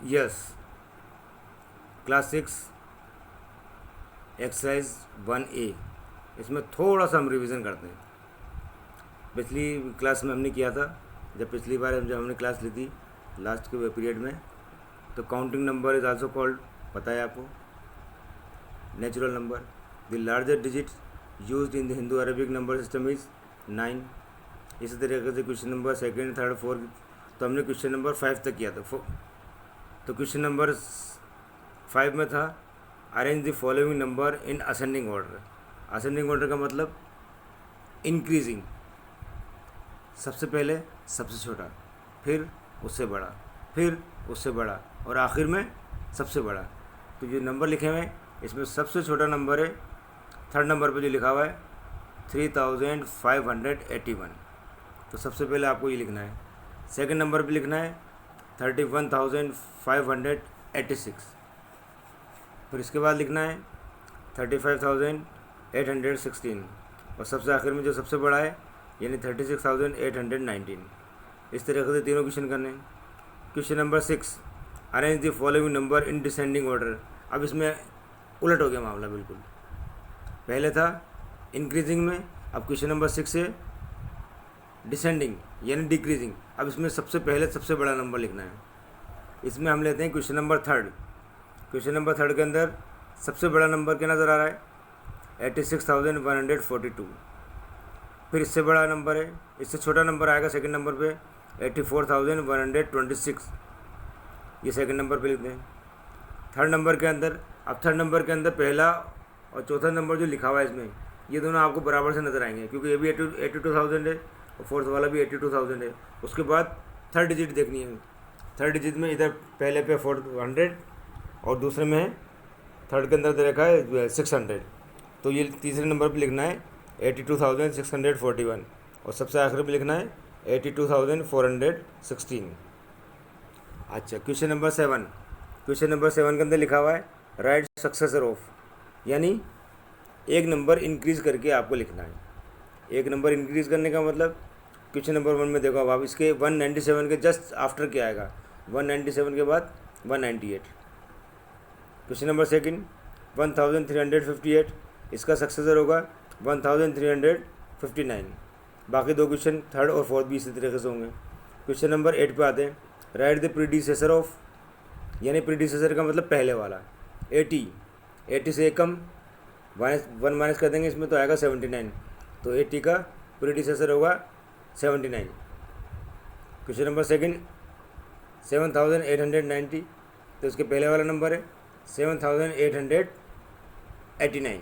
Yes, class 6 exercise 1A। इसमें थोड़ा सा हम रिवीजन करते हैं। पिछली क्लास में हमने किया था, जब पिछली बार जब हमने क्लास ली थी लास्ट के पीरियड में, तो counting number is also called, पता है आपको, natural number. The largest digit used in the Hindu Arabic number system is 9। इसी तरीके से question number second, third, fourth, तो हमने क्वेश्चन नंबर 5 तक किया था। तो क्वेश्चन नंबर 5 में था arrange the following number in ascending order. Ascending order का मतलब इंक्रीजिंग, सबसे पहले सबसे छोटा, फिर उससे बड़ा, फिर उससे बड़ा, और आखिर में सबसे बड़ा। तो जो नंबर लिखे हुए हैं इसमें सबसे छोटा नंबर है थर्ड नंबर पे जो लिखा हुआ है 3581। तो सबसे पहले आपको ये लिखना है। सेकंड नंबर पे लिखना है 31,586। फिर इसके बाद लिखना है 35,816, और सबसे आखिर में जो सबसे बड़ा है यानी 36,819। इस तरीके से तीनों क्वेश्चन करने हैं। Question number 6 arrange the following number in descending order. अब इसमें उलट हो गया मामला बिल्कुल। पहले था इंक्रीजिंग में, अब क्वेश्चन नंबर 6 से डिसेंडिंग यानी डिक्रीजिंग। अब इसमें सबसे पहले सबसे बड़ा नंबर लिखना है। इसमें हम लेते हैं क्वेश्चन नंबर 3। क्वेश्चन नंबर 3 के अंदर सबसे बड़ा नंबर क्या नज़र आ रहा है 86,142। फिर इससे बड़ा नंबर है, इससे छोटा नंबर आएगा सेकंड नंबर पे 84,126। ये सेकंड नंबर पे लिखते हैं। थर्ड नंबर के अंदर, अब थर्ड नंबर के अंदर पहला और चौथा नंबर जो लिखा हुआ है इसमें, ये दोनों आपको बराबर से नज़र आएंगे, क्योंकि ये भी 82,000 है और फोर्थ वाला भी 82,000 है। उसके बाद थर्ड डिजिट देखनी है। थर्ड डिजिट में इधर पहले पे 400 और दूसरे में है थर्ड के अंदर दे रखा है 600। तो ये तीसरे नंबर पे लिखना है 82,641, और सबसे आखिर में लिखना है 82,416। अच्छा, क्वेश्चन नंबर 7। क्वेश्चन नंबर 7 के अंदर लिखा हुआ है राइट सक्सेसर ऑफ, यानी एक नंबर इंक्रीज़ करके आपको लिखना है। एक नंबर इंक्रीज़ करने का मतलब क्वेश्चन नंबर 1 में देखो, अब आप इसके 197 के जस्ट आफ्टर क्या आएगा, 197 के बाद 198। क्वेश्चन नंबर 2 1358, इसका सक्सेसर होगा 1359। बाकी दो क्वेश्चन थर्ड और फोर्थ भी इसी तरीके से होंगे। क्वेश्चन नंबर 8 पे आते हैं राइट द प्रीडिसेसर ऑफ, यानी प्रीडिसेसर का मतलब पहले वाला 80। 80 से एक कम, वन माइनस कर देंगे इसमें तो आएगा 79। तो 80 का प्रीडिसेसर होगा 79। क्वेश्चन नंबर 2 7,890, तो इसके पहले वाला नंबर है 7,889।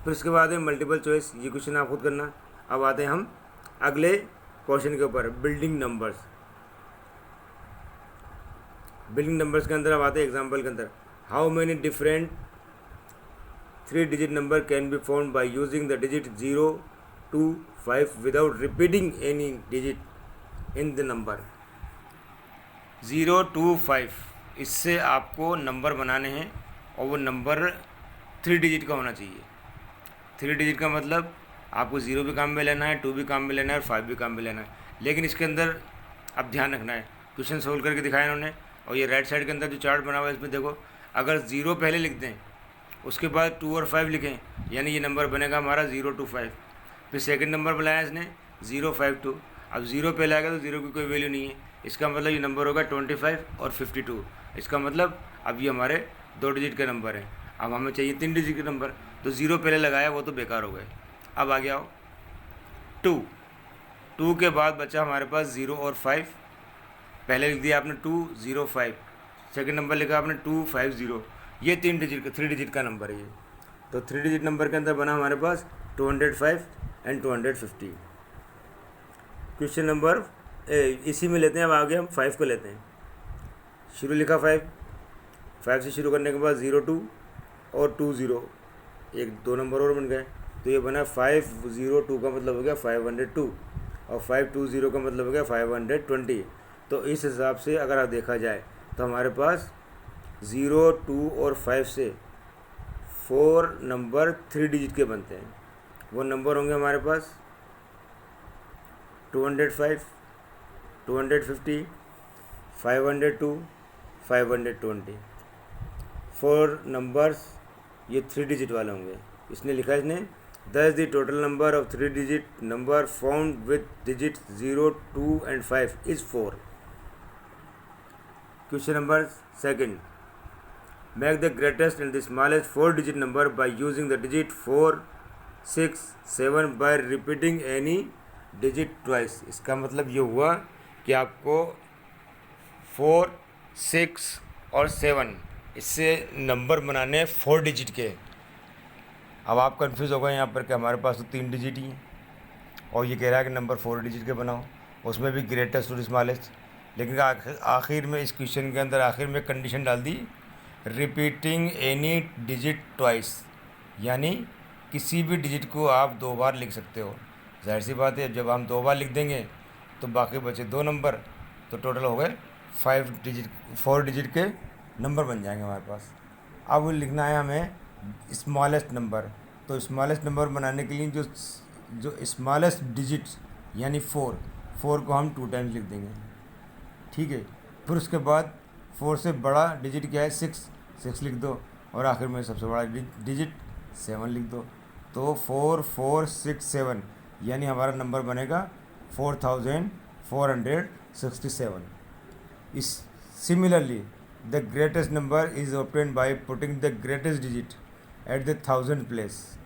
फिर उसके बाद है मल्टीपल चॉइस, ये क्वेश्चन आप खुद करना। अब आते हैं हम अगले क्वेश्चन के ऊपर, बिल्डिंग नंबर्स। बिल्डिंग नंबर्स के अंदर अब आते हैं एग्जाम्पल के अंदर, how many different 3 digit number can be found by using the digit 0 to 5 without repeating any digit in the number. 0 to 5, इससे आपको नंबर बनाने हैं और वो नंबर 3 डिजिट का होना चाहिए। 3 डिजिट का मतलब आपको 0 भी काम में लेना है, 2 भी काम में लेना है और 5 भी काम में लेना है। लेकिन इसके अंदर अब ध्यान रखना है, क्वेश्चन सोल्व करके दिखाया इन्होंने, और ये राइट साइड के अंदर जो चार्ट बना हुआ है इसमें देखो, अगर 0 पहले लिख दें उसके बाद 2 और 5 लिखें, यानी ये नंबर बनेगा हमारा 0 to 5। फिर सेकंड नंबर बनाया इसने 052, अब 0 पहले आएगा तो 0 की कोई वैल्यू नहीं है, इसका मतलब ये नंबर होगा 25 और 52। इसका मतलब अब ये हमारे 2 डिजिट का नंबर है। अब हमें चाहिए 3 डिजिट का नंबर, तो 0 पहले लगाया वो तो बेकार हो गए। अब आ गया हो 2 के बाद बचा हमारे पास 0 और 5। पहले लिख दिया आपने 205, सेकंड नंबर लिखा आपने 250, ये 3 डिजिट का नंबर है ये। तो 3 डिजिट नंबर के अंदर बना हमारे पास 205 एंड 250। क्वेश्चन नंबर इसी में लेते हैं। अब आगे हम 5 को लेते हैं। शुरू लिखा 5 से शुरू करने के बाद 02 और 20, एक 2 नंबर और बन गए, तो ये बना 502 का मतलब हो गया 502, और 520 का मतलब हो गया 520। तो इस हिसाब से अगर आप देखा जाए तो हमारे पास 0, 2 और 5 से 4 नंबर 3 डिजिट के बनते हैं। वो नंबर होंगे हमारे पास 205, 250, 502, 520। 4 नंबर्स ये 3 डिजिट वाले होंगे। इसने लिखा है इसने दस the total number of 3 digit number found with digit 0, 2 and 5 is 4। Question number second, make the greatest and the smallest 4 digit number by using the digit 4, 6, 7 bye repeating any digit twice. इसका मतलब ये हुआ कि आपको 4, 6 और 7 इससे number बनाने 4 digit के। अब आप कंफ्यूज हो गए यहाँ पर कि हमारे पास तो 3 डिजिट ही हैं और ये कह रहा है कि नंबर 4 डिजिट के बनाओ, उसमें भी ग्रेटेस्ट और स्मॉलेस्ट। लेकिन आखिर में इस क्वेश्चन के अंदर आखिर में कंडीशन डाल दी रिपीटिंग एनी डिजिट ट्वाइस, यानी किसी भी डिजिट को आप 2 बार लिख सकते हो। जाहिर सी बात है जब हम 2 बार लिख देंगे तो बाकी बचे 2 नंबर, तो टोटल हो गए 4 डिजिट के नंबर बन जाएंगे हमारे पास। अब लिखना है हमें स्मॉलेस्ट नंबर। तो स्मॉलेस्ट नंबर बनाने के लिए जो स्मॉलेस्ट डिजिट यानी 4 को हम 2 टाइम्स लिख देंगे, ठीक है। फिर उसके बाद 4 से बड़ा डिजिट क्या है 6 लिख दो, और आखिर में सबसे बड़ा डिजिट 7 लिख दो। तो 4, 4, 6, 7 यानी हमारा नंबर बनेगा 4467। इस similarly the greatest number is obtained by putting the greatest digit at the 1000 place,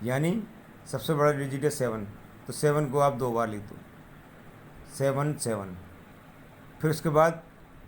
यानी सबसे बड़ा डिजिट है 7, तो 7 को आप 2 बार लिख दो, 7, 7। फिर उसके बाद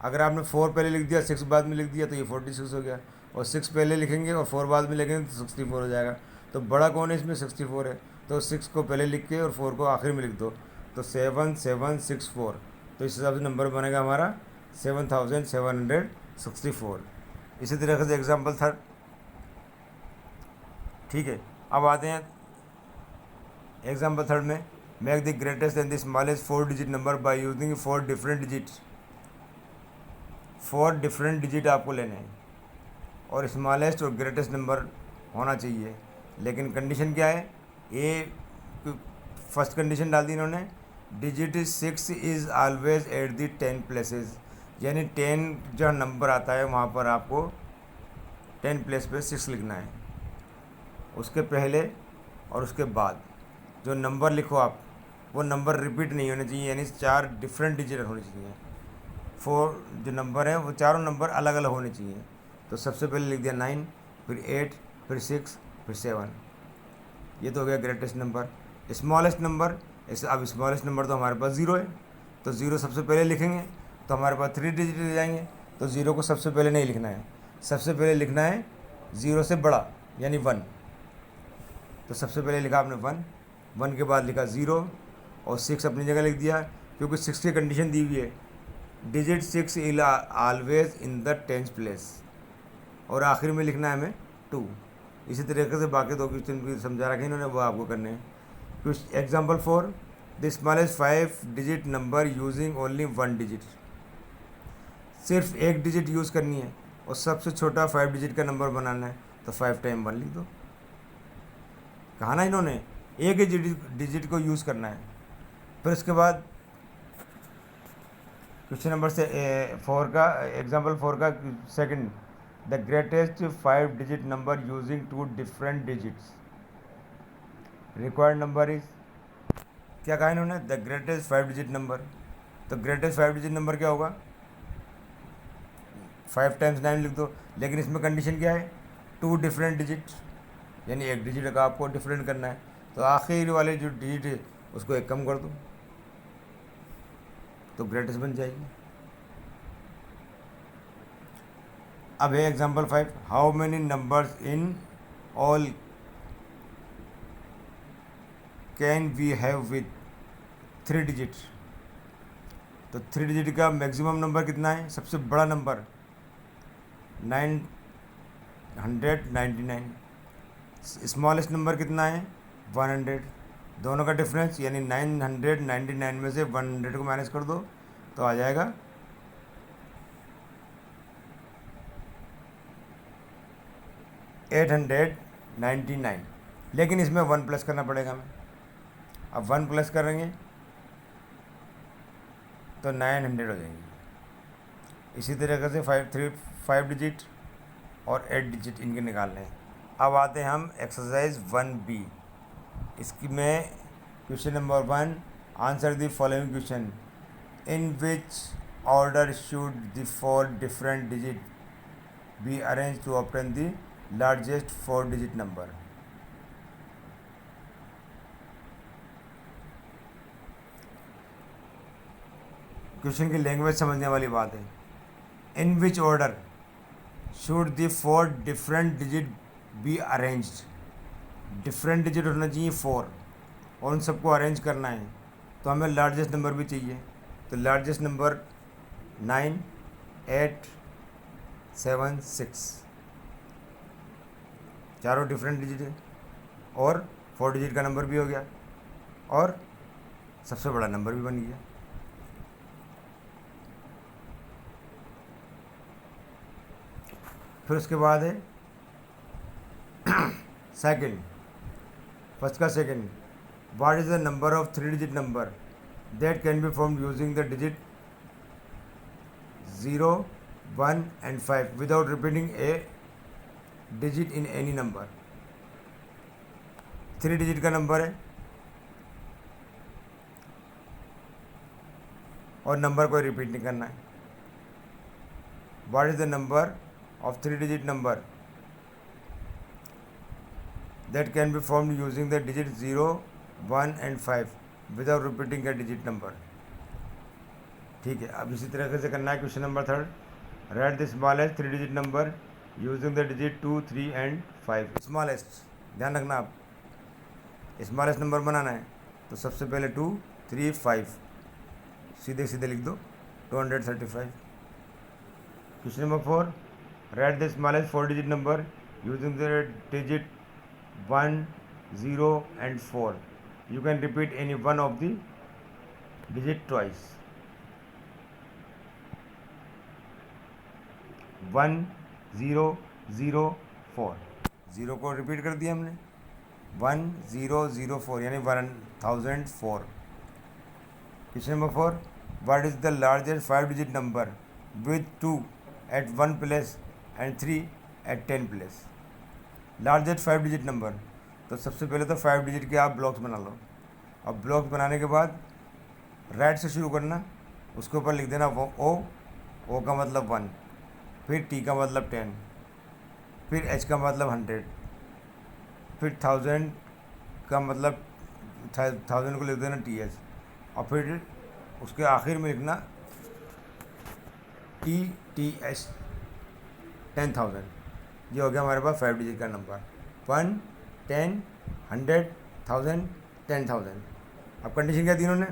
अगर आपने 4 पहले लिख दिया 6 बाद में लिख दिया तो ये 46 हो गया, और 6 पहले लिखेंगे और 4 बाद में लिखेंगे तो 64 हो जाएगा। तो बड़ा कौन है इसमें 64 है, तो 6 को पहले लिख के और 4 को आखिर में लिख दो, तो 7, 7, 6, 4। तो इस हिसाब से नंबर बनेगा हमारा 7764। इसी तरह से एग्जाम्पल थर्ड, ठीक है। अब आते हैं एग्जाम्पल थर्ड में, make the greatest and the smallest 4 digit number by using 4 different digits. 4 different digit आपको लेने हैं और स्मॉलेस्ट और ग्रेटेस्ट नंबर होना चाहिए, लेकिन कंडीशन क्या है, ये फर्स्ट कंडीशन डाल दी इन्होंने, digit 6 is always at the 10 places, यानी 10 जो नंबर आता है वहाँ पर आपको 10 प्लेस पे 6 लिखना है। उसके पहले और उसके बाद जो नंबर लिखो आप वो नंबर रिपीट नहीं होने चाहिए, यानी 4 डिफरेंट डिजिट होने चाहिए। 4 जो नंबर हैं वो चारों नंबर अलग अलग होने चाहिए। तो सबसे पहले लिख दिया 9, फिर 8, फिर 6, फिर 7। ये तो हो गया ग्रेटेस्ट नंबर। स्मॉलेस्ट नंबर, अब स्मॉलेस्ट नंबर तो हमारे पास 0 है, तो 0 सबसे पहले लिखेंगे तो हमारे पास 3 डिजिट ले जाएंगे, तो 0 को सबसे पहले नहीं लिखना है, सबसे पहले लिखना है 0 से बड़ा यानी 1। तो सबसे पहले लिखा आपने 1 के बाद लिखा 0 और 6 अपनी जगह लिख दिया, क्योंकि 6 की कंडीशन दी हुई है, digit 6 is always in the 10th place, और आखिर में लिखना है हमें 2। इसी तरीके से बाकी 2 क्वेश्चन भी समझा रखे इन्होंने, वो आपको करने हैं। Example 4, the smallest 5 digit number using only 1 digit. सिर्फ 1 डिजिट यूज़ करनी है और सबसे छोटा 5 डिजिट का नंबर बनाना है, तो 5 टाइम 1 लिख दो। कहा ना इन्होंने एक ही डिजिट को यूज़ करना है। फिर उसके बाद क्वेश्चन नंबर 4 का एग्जाम्पल 4 का second, the greatest 5 digit number using 2 different digits, required number is, क्या कहा इन्होंने, द ग्रेटेस्ट 5 डिजिट नंबर। तो ग्रेटेस्ट 5 डिजिट नंबर क्या होगा, 5 टाइम्स 9 लिख दो, लेकिन इसमें कंडीशन क्या है 2 डिफरेंट डिजिट, यानी एक डिजिट का आपको डिफरेंट करना है, तो आखिर वाले जो डिजिट है उसको एक कम कर दो तो ग्रेटेस्ट बन जाएगी। अब है example 5, how many numbers in all can we have with 3 digit. तो 3 डिजिट का मैक्सिमम नंबर कितना है, सबसे बड़ा नंबर 999, स्मॉलेस्ट नंबर कितना है 100, दोनों का डिफरेंस यानी 999 में से 100 को माइनस कर दो तो आ जाएगा 899, लेकिन इसमें 1 प्लस करना पड़ेगा हमें। अब 1 प्लस करेंगे तो 900 हो जाएंगे, इसी तरीके से 5 डिजिट और 8 डिजिट इनके निकालने हैं। अब आते हैं हम एक्सरसाइज 1B। इसकी में question number 1, answer the following question, in which order should the 4 different digit be arrange to obtain the largest 4 digit number. Question की लैंग्वेज समझने वाली बात है। In which order should the 4 different digit be arranged. Different digit होना चाहिए 4 और उन सबको अरेंज करना है, तो हमें लार्जेस्ट नंबर भी चाहिए। तो लार्जेस्ट नंबर 9, 8, 7, 6 चारों डिफरेंट डिजिट है और 4 डिजिट का नंबर भी हो गया और सबसे बड़ा नंबर भी बन गया। फिर उसके बाद है सेकंड, फर्स्ट का second, what is the number of 3 digit number that can be formed using the digit 0, 1 and 5 without repeating a digit in any number। 3 digit का नंबर है और नंबर को रिपीट नहीं करना है। What is the number of 3 digit number that can be formed using the digit 0, 1 and 5 without repeating a digit number। ठीक है, अब इसी तरीके से करना है question number 3, right the smallest 3 digit number using the digit 2, 3 and 5। Smallest ध्यान रखना, आप स्मॉलेस्ट नंबर बनाना है तो सबसे पहले 2, 3, 5 सीधे सीधे लिख दो 235। Question number 4, write the smallest 4 digit number using the digit 1, 0 and 4। You can repeat any one of the digit twice। 1, 0, 0, 4, 0 को रिपीट कर दिया हमने, 1, 0, 0, 4 यानी 1004। Question number 4, what is the largest 5 digit number with 2 at 1 place and 3 at 10 place. Largest 5 digit number, तो सबसे पहले तो 5 digit के आप ब्लॉक्स बना लो। अब ब्लॉक्स बनाने के बाद राइट से शुरू करना, उसके ऊपर लिख देना वो ओ का मतलब 1, फिर टी का मतलब 10, फिर एच का मतलब 100, फिर 1000 का मतलब 1000 को लिख देना TH और फिर उसके आखिर में लिखना TH 10,000। ये हो गया हमारे पास 5 डिजिट का नंबर, 1, 10, 100, 1000, 10,000। अब कंडीशन क्या दी इन्होंने,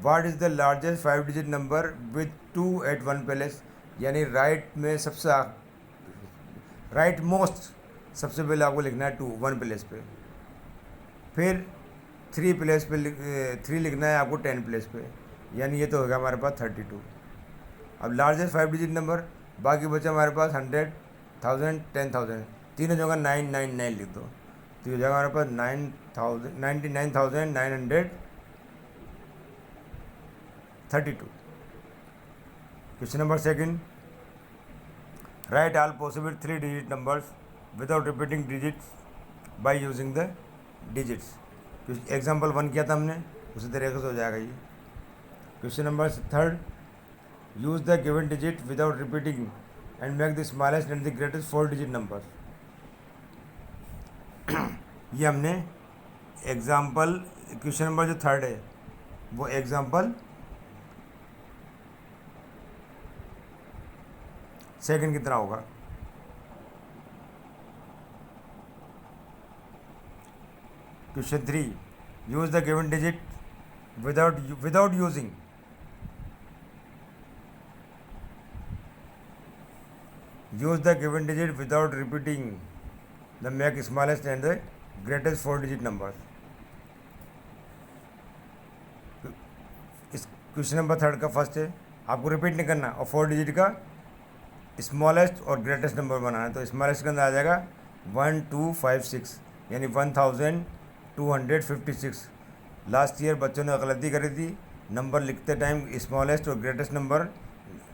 what is the largest 5 digit number with 2 at 1 place, यानी राइट में सबसे राइट मोस्ट सबसे पहले आपको लिखना है 2 1 प्लेस पे, फिर 3 प्लेस पे 3 लिखना है आपको 10 प्लेस पे, यानी ये तो हो गया हमारे पास 32। अब लार्जेस्ट 5 डिजिट नंबर बाकी बचा हमारे पास 100, 1000, 10,000, तीनों जगह 999 लिख दो, तो ये जगह हमारे पास 99,932। Question number 2, right all possible 3 digit numbers without repeating digits by using the digits. Example 1 किया था हमने, उसी तरीके से हो जाएगा ये। Question number 3, use the given digit without repeating and make the smallest and the greatest 4 digit numbers। ये हमने एग्जाम्पल क्वेश्चन नंबर जो 3 है वो एग्जाम्पल 2 की तरह होगा। Question 3, use the given digit without using use the given digit without repeating the make smallest and the greatest 4 digit numbers। इस question number 3 का फर्स्ट है, आपको रिपीट नहीं करना और 4 डिजिट का स्मॉलेस्ट और ग्रेटेस्ट नंबर बनाना है। तो स्मॉलेस्ट के अंदर आ जाएगा 1256 यानी 1256। लास्ट ईयर बच्चों ने गलती करी थी, नंबर लिखते टाइम स्मॉलेस्ट और ग्रेटेस्ट नंबर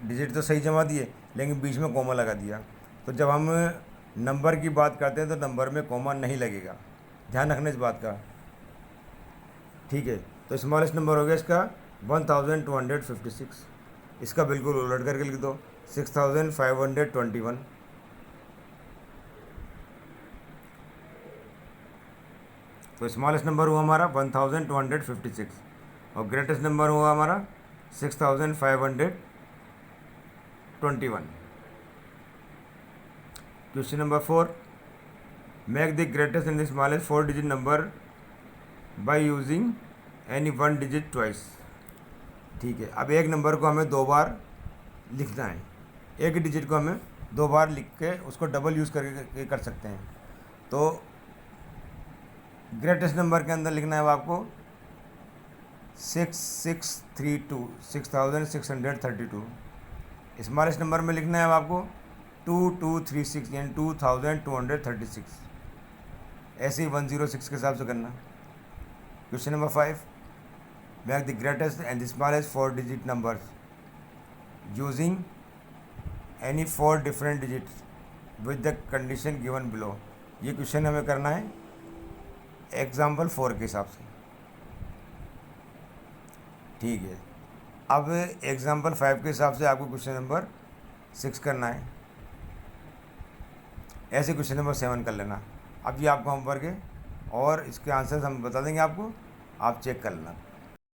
डिजिट तो सही जमा दिए लेकिन बीच में कॉमा लगा दिया। तो जब हम नंबर की बात करते हैं तो नंबर में कॉमा नहीं लगेगा, ध्यान रखना इस बात का, ठीक है। तो स्मॉलेस्ट नंबर हो गया इसका 1256, इसका बिल्कुल उलट करके लिख दो 6521। तो स्मॉलेस्ट नंबर हुआ हमारा 1256 और ग्रेटेस्ट नंबर हुआ हमारा 6521। Question number 4, make the greatest and the smallest 4 digit number by using any 1 digit twice. ठीक है, अब एक नंबर को हमें 2 बार लिखना है, एक डिजिट को हमें 2 बार लिख के उसको डबल यूज़ करके कर सकते हैं। तो ग्रेटेस्ट नंबर के अंदर लिखना है आपको 6632, 6632। स्मॉलेस्ट नंबर में लिखना है आपको 2236 यानी 2236। ऐसे ही 106 के हिसाब से करना। Question number 5, make the greatest and the smallest 4 digit numbers using any 4 different digits with the condition given below. ये क्वेश्चन हमें करना है एग्जाम्पल 4 के हिसाब से, ठीक है। अब एग्जाम्पल 5 के हिसाब से आपको क्वेश्चन नंबर 6 करना है, ऐसे क्वेश्चन नंबर 7 कर लेना। अब ये आपका होमवर्क है और इसके आंसर्स हम बता देंगे आपको, आप चेक कर लेना।